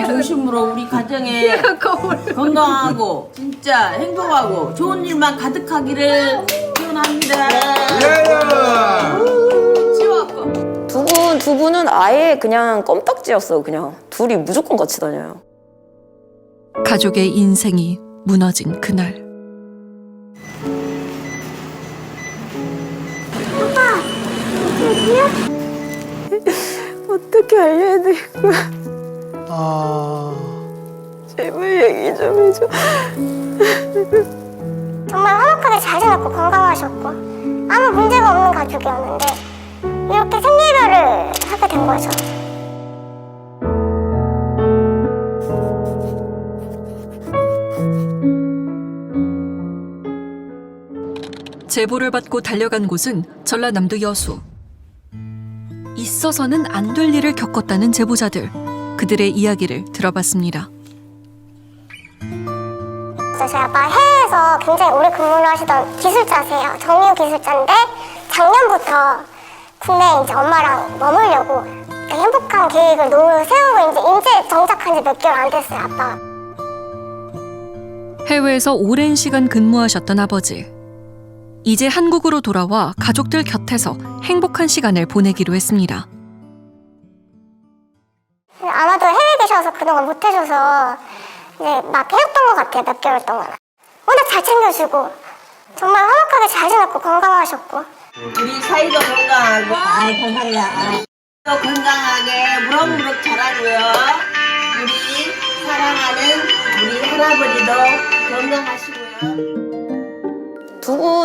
중심으로 우리 가정에 건강하고 진짜 행복하고 좋은 일만 가득하기를 기원합니다. 치워갖고. 두 분은 아예 그냥 껌딱지였어. 그냥 둘이 무조건 같이 다녀요. 가족의 인생이 무너진 그날. 어떻게 알려야 될까? 제발 얘기 좀 해줘. 정말 화목하게 잘 지냈고 건강하셨고 아무 문제가 없는 가족이었는데 이렇게 생리별을 하게 된 거죠. 제보를 받고 달려간 곳은 전라남도 여수. 있어서는 안 될 일을 겪었다는 제보자들. 그들의 이야기를 들어봤습니다. 그래서 저희 아빠 해외에서 굉장히 오래 근무를 하시던 기술자세요. 정유 기술자인데 작년부터 국내에 이제 엄마랑 머물려고 행복한 계획을 세우고 이제 정착한 지 몇 개월 안 됐어요, 아빠. 해외에서 오랜 시간 근무하셨던 아버지. 이제 한국으로 돌아와 가족들 곁에서 행복한 시간을 보내기로 했습니다. 아마도 해외에 계셔서 그동안 못 해줘서 이제 막 해였던 것 같아요, 몇 개월 동안. 워낙 잘 챙겨주고 정말 화목하게 잘 지냈고 건강하셨고. 우리 사이도 건강하고 또 건강하게 무럭무럭 자라고요. 우리 사랑하는 우리 할아버지도 건강하시고요.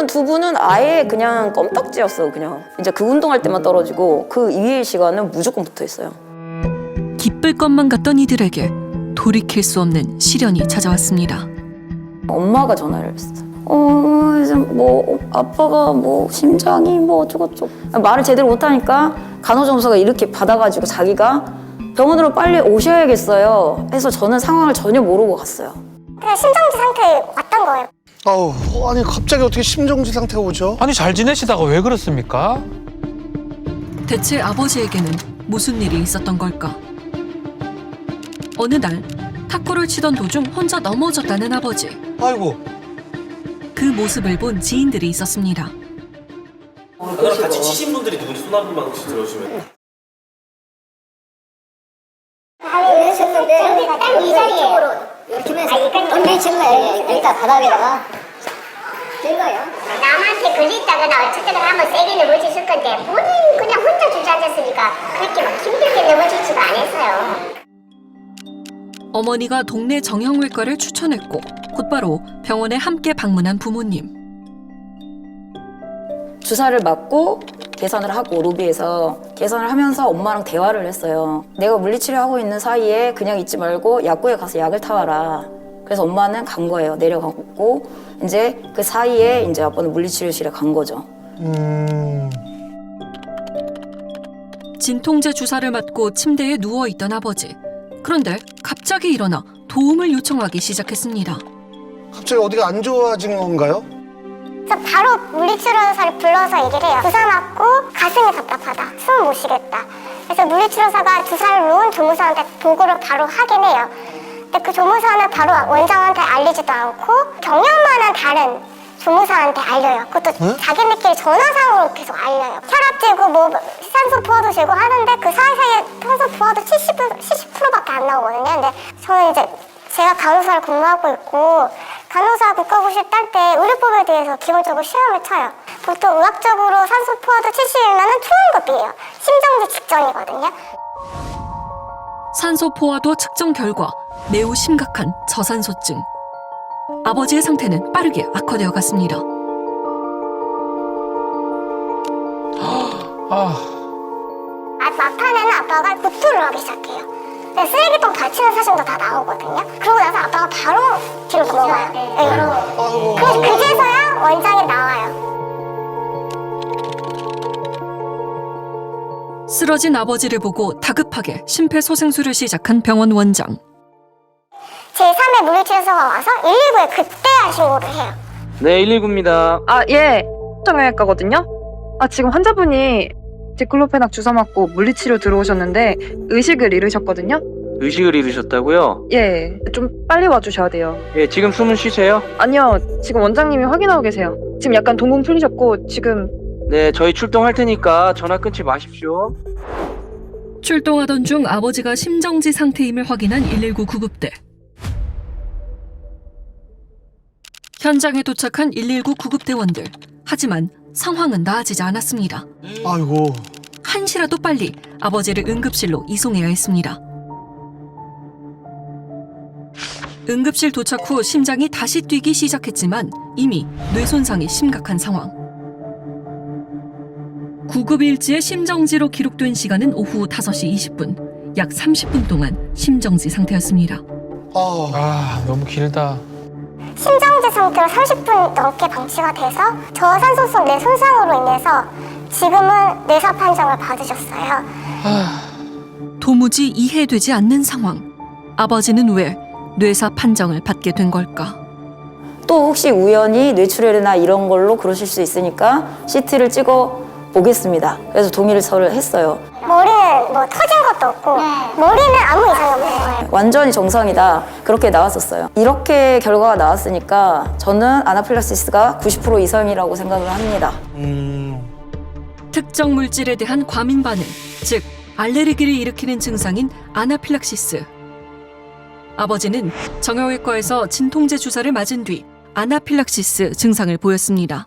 두 분은 아예 그냥 껌딱지였어. 그냥 이제 그 운동할 때만 떨어지고 그 이외의 시간은 무조건 붙어 있어요. 기쁠 것만 같던 이들에게 돌이킬 수 없는 시련이 찾아왔습니다. 엄마가 전화를 했어. 이제 뭐 아빠가 뭐 심장이 뭐 어쩌고저쩌고 말을 제대로 못하니까 간호조무사가 이렇게 받아가지고 자기가 병원으로 빨리 오셔야겠어요 해서 저는 상황을 전혀 모르고 갔어요. 그냥 심정지 상태에 왔던 거예요. 아니 갑자기 어떻게 심정지 상태가 오죠? 아니 잘 지내시다가 왜 그렇습니까? 대체 아버지에게는 무슨 일이 있었던 걸까? 어느 날 탁구를 치던 도중 혼자 넘어졌다는 아버지. 아이고. 그 모습을 본 지인들이 있었습니다. 그럼 같이 치신 분들이 누군지 손 한 번만 혹시 들어주시면. 아니 그러셨는데 여기가 딱 이 자리에 이렇게 해서 던지신 거예요. 여기다 바닥에다가 된 거예요. 남한테 걸렸다거나 어쨌든 한번 세게 넘어졌을 건데 본인 그냥 혼자 주저앉았으니까 그렇게 막 힘들게 넘어지지도 않았어요. 어머니가 동네 정형외과를 추천했고 곧바로 병원에 함께 방문한 부모님. 주사를 맞고 계산을 하고 로비에서 계산을 하면서 엄마랑 대화를 했어요. 내가 물리치료하고 있는 사이에 그냥 있지 말고 약국에 가서 약을 타와라. 그래서 엄마는 간 거예요. 내려가고 이제 그 사이에 이제 아빠는 물리치료실에 간 거죠. 진통제 주사를 맞고 침대에 누워있던 아버지. 그런데 갑자기 일어나 도움을 요청하기 시작했습니다. 갑자기 어디가 안 좋아진 건가요? 그래서 바로 물리치료사를 불러서 얘기를 해요. 주사 맞고 가슴이 답답하다. 숨 못 쉬겠다. 그래서 물리치료사가 주사를 놓은 조무사한테 보고를 바로 하긴 해요. 근데 그 조무사는 바로 원장한테 알리지도 않고 경력만한 다른 조무사한테 알려요. 그것도 자기네끼리 전화상으로 계속 알려요. 혈압 재고 뭐 산소 포화도 재고 하는데 그 사이사이에 산소 포화도 70%밖에 안 나오거든요. 근데 저는 이제 제가 간호사를 근무하고 있고 간호사 국가고시 딸 때 의료법에 대해서 기본적으로 시험을 쳐요. 보통 의학적으로 산소 포화도 70이면 초응급이에요. 심정지 직전이거든요. 산소 포화도 측정 결과 매우 심각한 저산소증. 아버지의 상태는 빠르게 악화되어 갔습니다. 막판에는 아빠가 구토를 하기 시작해요. 근데 쓰레기통 다치는 사진도 다 나오거든요. 그러고 나서 아빠가 바로 뒤로 넘어가요. 네. 그래서 그제서야 원장이 나와요. 쓰러진 아버지를 보고 다급하게 심폐소생술을 시작한 병원 원장. 제3의 물리치료사가 와서 119에 그때야 신고를 해요. 네, 119입니다. 아, 예. 정형외과거든요. 지금 환자분이 디클로페낙 주사 맞고 물리치료 들어오셨는데 의식을 잃으셨거든요. 의식을 잃으셨다고요? 예, 좀 빨리 와주셔야 돼요. 예, 지금 숨은 쉬세요? 아니요, 지금 원장님이 확인하고 계세요. 지금 약간 동공 풀리셨고 지금 네, 저희 출동할 테니까 전화 끊지 마십시오. 출동하던 중 아버지가 심정지 상태임을 확인한 119 구급대. 현장에 도착한 119 구급대원들. 하지만 상황은 나아지지 않았습니다. 아이고. 한시라도 빨리 아버지를 응급실로 이송해야 했습니다. 응급실 도착 후 심장이 다시 뛰기 시작했지만 이미 뇌손상이 심각한 상황. 구급일지의 심정지로 기록된 시간은 오후 5시 20분. 약 30분 동안 심정지 상태였습니다. 아, 너무 길다. 심정지 상태로 30분 넘게 방치가 돼서 저산소성 뇌 손상으로 인해서 지금은 뇌사 판정을 받으셨어요. 도무지 이해되지 않는 상황. 아버지는 왜 뇌사 판정을 받게 된 걸까? 또 혹시 우연히 뇌출혈이나 이런 걸로 그러실 수 있으니까 CT를 찍어 보겠습니다. 그래서 동의를 했어요. 머리는 뭐 터진 것도 없고 머리는 아무 이상이 없는 거예요. 완전히 정상이다. 그렇게 나왔었어요. 이렇게 결과가 나왔으니까 저는 아나필락시스가 90% 이상이라고 생각을 합니다. 특정 물질에 대한 과민 반응, 즉 알레르기를 일으키는 증상인 아나필락시스. 아버지는 정형외과에서 진통제 주사를 맞은 뒤 아나필락시스 증상을 보였습니다.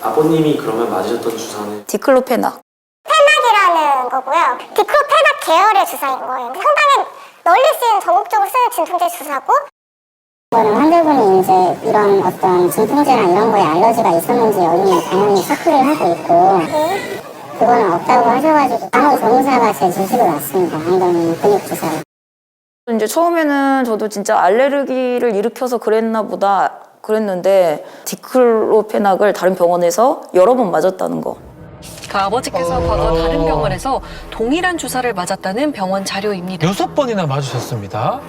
아버님이 그러면 맞으셨던 주사는 디클로페낙. 페낙이라는 거고요. 디클로페낙 계열의 주사인 거예요. 상당히 널리 쓰이는 전국적으로 쓰는 진통제 주사고 환자분이 이제 이런 어떤 진통제나 이런 거에 알러지가 있었는지 여기는 당연히 체크를 하고 있고 그거는 없다고 하셔가지고 간호조무사가 제 지시로 왔습니다. 안경이 근육주사. 이제 처음에는 저도 진짜 알레르기를 일으켜서 그랬나 보다 그랬는데 디클로페낙을 다른 병원에서 여러 번 맞았다는 거. 그 아버지께서 과거 다른 병원에서 동일한 주사를 맞았다는 병원 자료입니다. 6번이나 맞으셨습니다.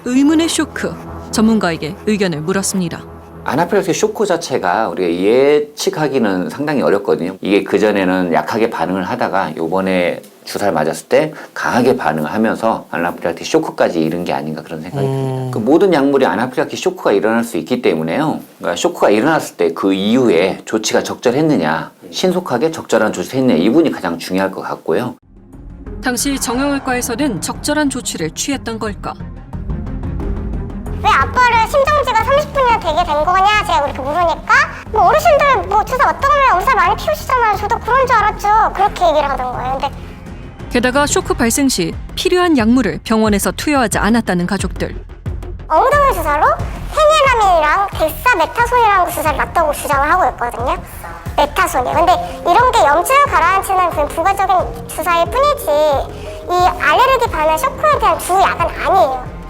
의문의 쇼크. 전문가에게 의견을 물었습니다. 아나필락시스 쇼크 자체가 우리가 예측하기는 상당히 어렵거든요. 이게 그전에는 약하게 반응을 하다가 요번에 주사를 맞았을 때 강하게 반응을 하면서 아나필락시스 쇼크까지 이른 게 아닌가 그런 생각이 듭니다. 그 모든 약물이 아나필락시스 쇼크가 일어날 수 있기 때문에요. 그러니까 쇼크가 일어났을 때 그 이후에 조치가 적절했느냐, 신속하게 적절한 조치를 했느냐, 이분이 가장 중요할 것 같고요. 당시 정형외과에서는 적절한 조치를 취했던 걸까? 왜 아빠를 심정지가 30분이나 되게 된 거냐 제가 그렇게 물으니까 뭐 어르신들 뭐 주사 어떤 거면 엄살 많이 피우시잖아요. 저도 그런 줄 알았죠. 그렇게 얘기를 하던 거예요. 근데 게다가 쇼크 발생 시 필요한 약물을 병원에서 투여하지 않았다는 가족들. 엉덩이 주사로 페니라민이랑 덱사메타손이라는 주사를 놨다고 주장을 하고 있거든요. 메타손이요. 근데 이런 게 염증을 가라앉히는 그런 부가적인 주사일 뿐이지 이 알레르기 반응 쇼크에 대한 주약은 아니에요.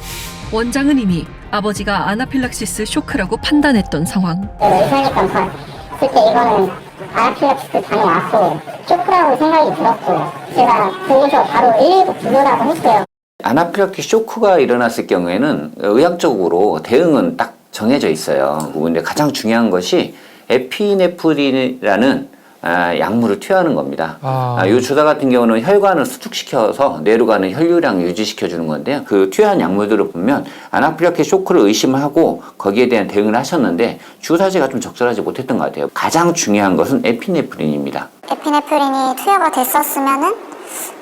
원장은 이미 아버지가 아나필락시스 쇼크라고 판단했던 상황. 의사니까 봤을 때 이거는 아나필락시스 반이 왔고 쇼크라고 생각이 들었고 제가 보고서 바로 119 부르라고 했어요. 아나필락시스 쇼크가 일어났을 경우에는 의학적으로 대응은 딱 정해져 있어요. 근데 가장 중요한 것이 에피네프린이라는 약물을 투여하는 겁니다. 이 주사 같은 경우는 혈관을 수축시켜서 뇌로 가는 혈류량 유지시켜주는 건데요. 그 투여한 약물들을 보면 아나필락시스 쇼크를 의심하고 거기에 대한 대응을 하셨는데 주사제가 좀 적절하지 못했던 것 같아요. 가장 중요한 것은 에피네프린입니다. 에피네프린이 투여가 됐었으면은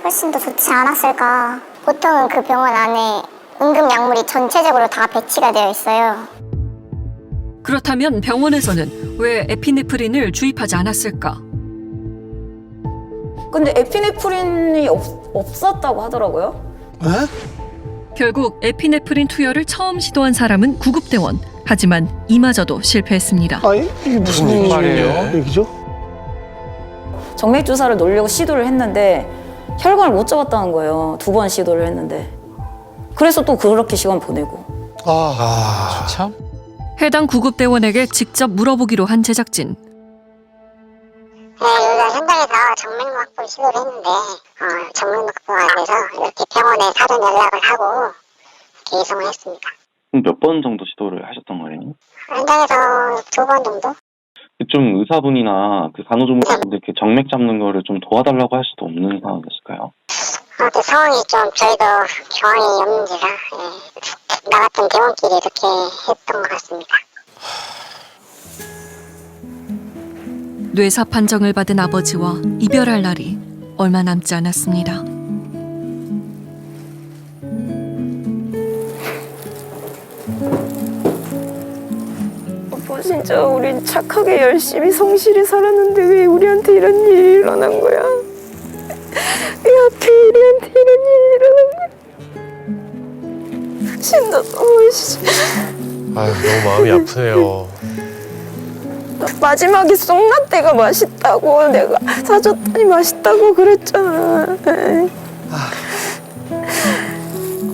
훨씬 더 좋지 않았을까. 보통은 그 병원 안에 응급 약물이 전체적으로 다 배치가 되어 있어요. 그렇다면 병원에서는 왜 에피네프린을 주입하지 않았을까? 근데 에피네프린이 없었다고 하더라고요. 에? 결국 에피네프린 투여를 처음 시도한 사람은 구급대원. 하지만 이마저도 실패했습니다. 아니 이게 무슨 말이에요? 얘기죠? 정맥 주사를 놓으려고 시도를 했는데 혈관을 못 잡았다는 거예요. 2번 시도를 했는데. 그래서 또 그렇게 시간 보내고. 참. 해당 구급대원에게 직접 물어보기로 한 제작진. 여기가 현장에서 정맥막부 시도를 했는데 정맥막부가 안 돼서 이렇게 병원에 사전 연락을 하고 이송을 했습니다. 몇 번 정도 시도를 하셨던 거예요? 현장에서 2번 정도? 좀 의사분이나 그 간호조무사분들 이렇게 정맥 잡는 거를 좀 도와달라고 할 수도 없는 상황이었을까요? 아무튼 상황이 좀 저희도 경황이 없는지라 나 같은 대원끼리 이렇게 했던 것 같습니다. 뇌사 판정을 받은 아버지와 이별할 날이 얼마 남지 않았습니다. 오빠 진짜 우린 착하게 열심히 성실히 살았는데 왜 우리한테 이런 일이 일어난 거야? 왜 하필 우리한테 이런 일이 일어난 거야? 진짜 너무 아유, 너무 마음이 아프네요. 마지막에 쏙라떼가 맛있다고 내가 사줬더니 맛있다고 그랬잖아.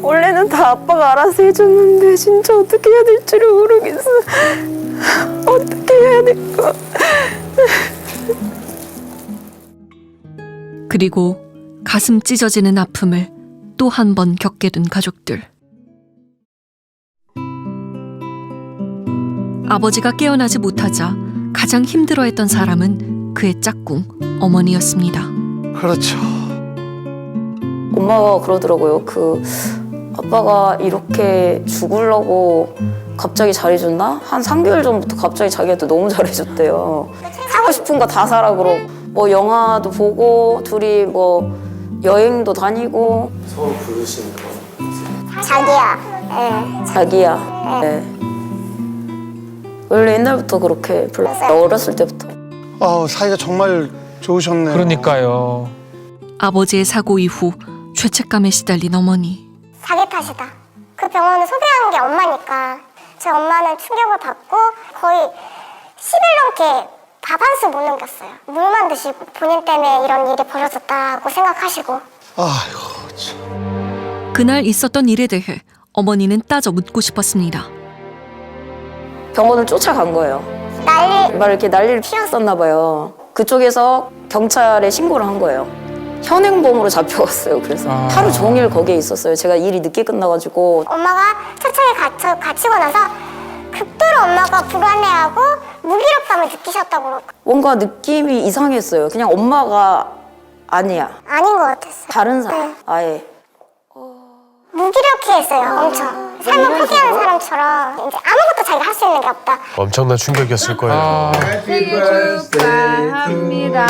원래는 다 아빠가 알아서 해줬는데 진짜 어떻게 해야 될지를 모르겠어. 어떻게 해야 될까? 그리고 가슴 찢어지는 아픔을 또 한 번 겪게 된 가족들. 아버지가 깨어나지 못하자 가장 힘들어했던 사람은 그의 짝꿍 어머니였습니다. 그렇죠. 엄마가 그러더라고요. 아빠가 이렇게 죽으려고 갑자기 잘해줬나? 한 3개월 전부터 갑자기 자기한테 너무 잘해줬대요. 하고 싶은 거 다 사라 그러고 뭐 영화도 보고 둘이 뭐 여행도 다니고. 성을 부르시는 거. 자기야. 자기야. 네. 원래 옛날부터 그렇게 불렀어요. 어렸을 때부터. 사이가 정말 좋으셨네요. 그러니까요. 아버지의 사고 이후 죄책감에 시달린 어머니. 자기 탓이다. 그 병원을 소개한 게 엄마니까 제 엄마는 충격을 받고 거의 10일 넘게 밥 한 술 못 넘겼어요. 물만 드시고 본인 때문에 이런 일이 벌어졌다고 생각하시고. 아이고, 참. 그날 있었던 일에 대해 어머니는 따져 묻고 싶었습니다. 병원을 쫓아간 거예요. 막 이렇게 난리를 피웠었나 봐요. 그쪽에서 경찰에 신고를 한 거예요. 현행범으로 잡혀갔어요. 그래서 하루 종일 거기에 있었어요. 제가 일이 늦게 끝나가지고. 엄마가 철창에 갇히고 나서 극도로 엄마가 불안해하고 무기력감을 느끼셨다고 그러고. 뭔가 느낌이 이상했어요. 그냥 엄마가 아니야. 아닌 것 같았어요. 다른 사람. 네. 아예. 무기력해했어요. 엄청. 삶을 포기하는 사람처럼 이제 아무것도 자기가 할 수 있는 게 없다. 엄청난 충격이었을 거예요. 생일 축하합니다.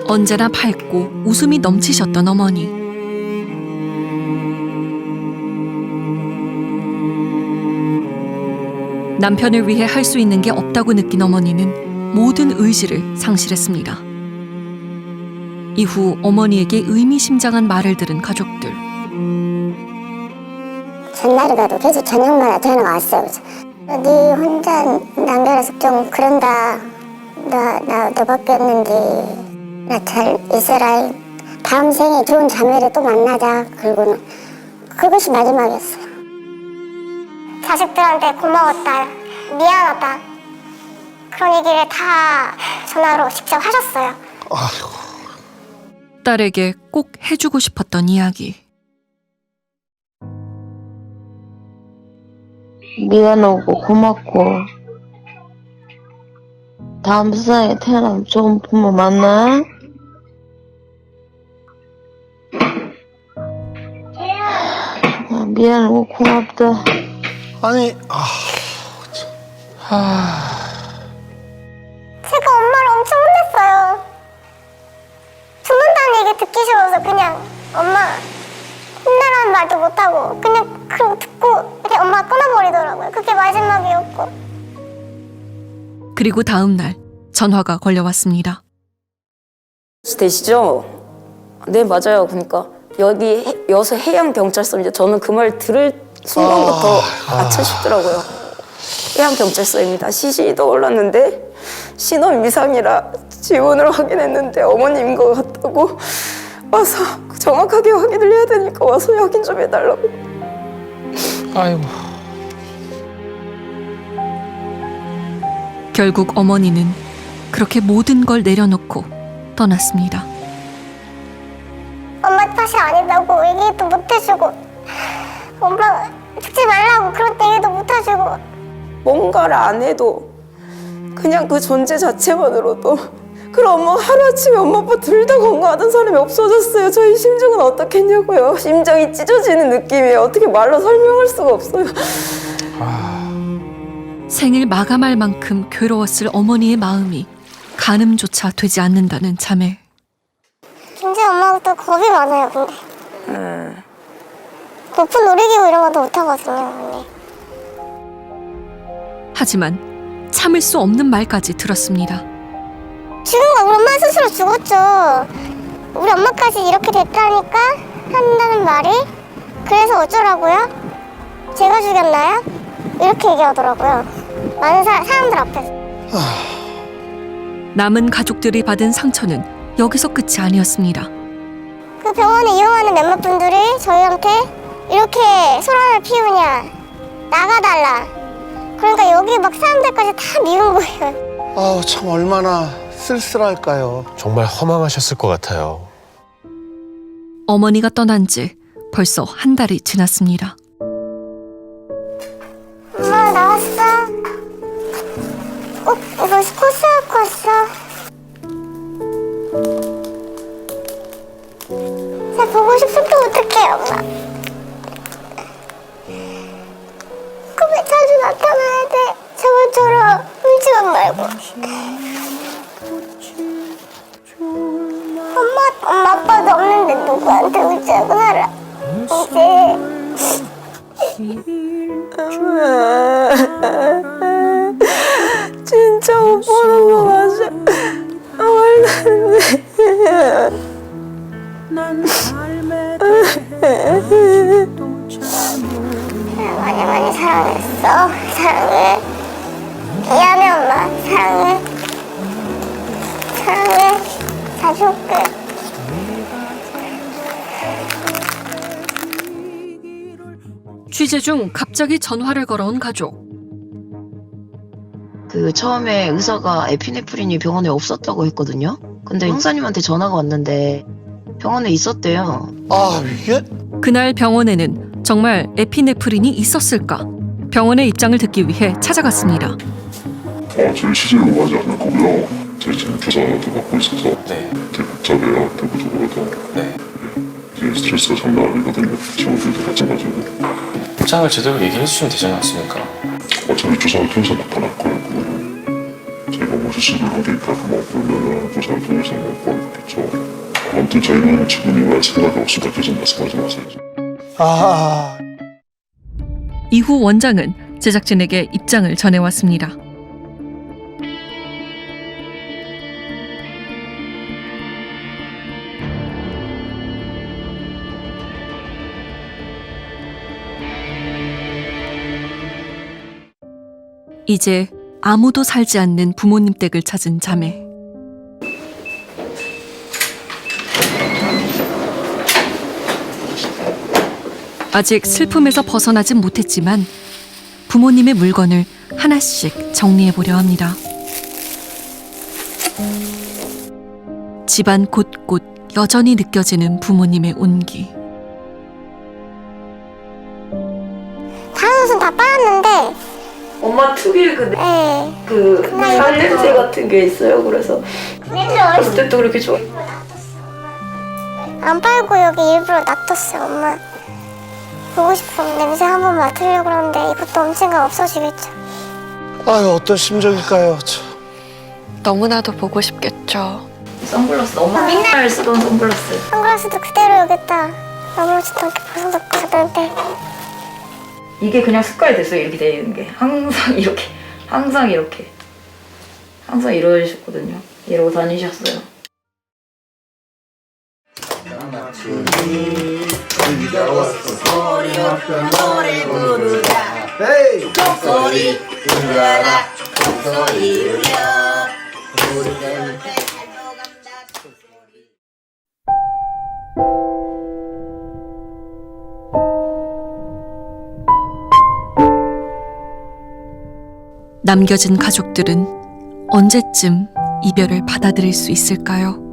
언제나 밝고 웃음이 넘치셨던 어머니. 남편을 위해 할 수 있는 게 없다고 느낀 어머니는 모든 의지를 상실했습니다. 이후 어머니에게 의미심장한 말을 들은 가족들. 전날에도 계속 저녁마다 전화가 왔어요. 네 혼자 남겨놔서 좀 그런다. 나 너밖에 없는데 나 잘 있어라. 다음 생에 좋은 자매를 또 만나자. 그리고는 그것이 마지막이었어요. 자식들한테 고마웠다, 미안하다 그런 얘기를 다 전화로 직접 하셨어요. 아이고. 딸에게 꼭 해주고 싶었던 이야기. 미안하고 고맙고 다음 세상에 태어나면 좋은 부모 만나. 미안하고 고맙다. 아니, 제가 엄마를 엄청 혼냈어요. 죽는다는 얘기 듣기 싫어서 그냥 엄마 혼내라는 말도 못하고 그냥 듣고 이렇게 엄마가 끊어버리더라고요. 그게 마지막이었고. 그리고 다음 날 전화가 걸려왔습니다. 되시죠? 네, 맞아요. 그러니까 여기 여수 해양경찰서인데 저는 그 말 들을 순간부터 아차 싶더라고요. 해양경찰서입니다. 시신이 올랐는데 신원 미상이라 지원을 확인했는데 어머님인 것 같다고 와서 정확하게 확인을 해야 되니까 와서 확인 좀 해달라고. 아이고. 결국 어머니는 그렇게 모든 걸 내려놓고 떠났습니다. 엄마 탓이 아니다고 얘기도 못 해주고 엄마 죽지 말라고 그런 얘기도 못 해주고 뭔가를 안 해도 그냥 그 존재 자체만으로도. 그럼 엄마 하루아침에 엄마 아빠 둘 다 건강하던 사람이 없어졌어요. 저희 심정은 어떻겠냐고요. 심장이 찢어지는 느낌이에요. 어떻게 말로 설명할 수가 없어요. 생일 마감할 만큼 괴로웠을 어머니의 마음이 가늠조차 되지 않는다는 자매. 김재 엄마가 또 겁이 많아요, 근데. 높은 놀이기구 이런 것도 못하거든요, 언니. 하지만 참을 수 없는 말까지 들었습니다. 죽은 거 우리 엄마 스스로 죽었죠. 우리 엄마까지 이렇게 됐다니까 한다는 말이. 그래서 어쩌라고요? 제가 죽였나요? 이렇게 얘기하더라고요. 많은 사람들 앞에서. 남은 가족들이 받은 상처는 여기서 끝이 아니었습니다. 그 병원에 이용하는 몇몇 분들이 저희한테 이렇게 소란을 피우냐, 나가달라. 그러니까 여기 막 사람들까지 다 미운 거예요. 아우, 참 얼마나 쓸쓸할까요? 정말 허망하셨을 것 같아요. 어머니가 떠난 지 벌써 한 달이 지났습니다. 엄마 나왔어? 이거 코스 갖고 왔어. 나 보고 싶어도 어떡해, 엄마. 꿈에 자주 나타나야 돼. 저번처럼 울지만 말고. 엄마 아빠도 없는데 누구한테 울지하고 살아. 진짜 못 보는 거 맞아. 말도 많이 사랑했어. 사랑해. 미안해 엄마. 사랑해. 사랑해. 자주 올게. 취재 중 갑자기 전화를 걸어온 가족. 그 처음에 의사가 에피네프린이 병원에 없었다고 했거든요. 근데 형사님한테 전화가 왔는데 병원에 있었대요. 아, 이게? 그날 병원에는 정말 에피네프린이 있었을까? 병원의 입장을 듣기 위해 찾아갔습니다. 저희 취재로 가지 않을 거고요. 저희 지금 조사도 받고 있어서 되게 복잡해요. 대부적으로도. 이제 스트레스가 장난 아니거든요. 친구들도 마찬가지고. 입장을 제대로 얘기해 주시면 되지 않습니까? 어차피 조사를 통해서 나타날 거고 저희가 뭐 수습을 하니까 뭐 그러면은 조사를 통해서 뭐 보겠죠. 아무튼 저희는 지금 이말 생각이 없으니까 계속 말씀하지 마세요. 아, 이후 원장은 제작진에게 입장을 전해왔습니다. 이제 아무도 살지 않는 부모님 댁을 찾은 자매. 아직 슬픔에서 벗어나진 못했지만 부모님의 물건을 하나씩 정리해보려 합니다. 집안 곳곳 여전히 느껴지는 부모님의 온기. 다른 옷은 다 빨았는데 엄마 특유의 그 그날 살냄새 같은 게 있어요. 그래서 어렸을 때도 그렇게 좋아. 안 빨고 여기 일부러 놔뒀어요. 엄마 보고 싶으면 냄새 한번 맡으려고 그러는데 이것도 언젠가 없어지겠죠. 아유, 어떤 심정일까요? 너무나도 보고 싶겠죠. 선글라스 엄마 맨날 쓰던 선글라스. 선글라스도 그대로 여기 있다. 아무렇지도 않게 벗어놓고 가는데 이게 그냥 습관이 됐어요. 이렇게 되는 게 항상 이렇게 항상 이러셨거든요. 이러고 다니셨어요. 종소리 울려라 종소리 울려 우리는 남겨진 가족들은 언제쯤 이별을 받아들일 수 있을까요?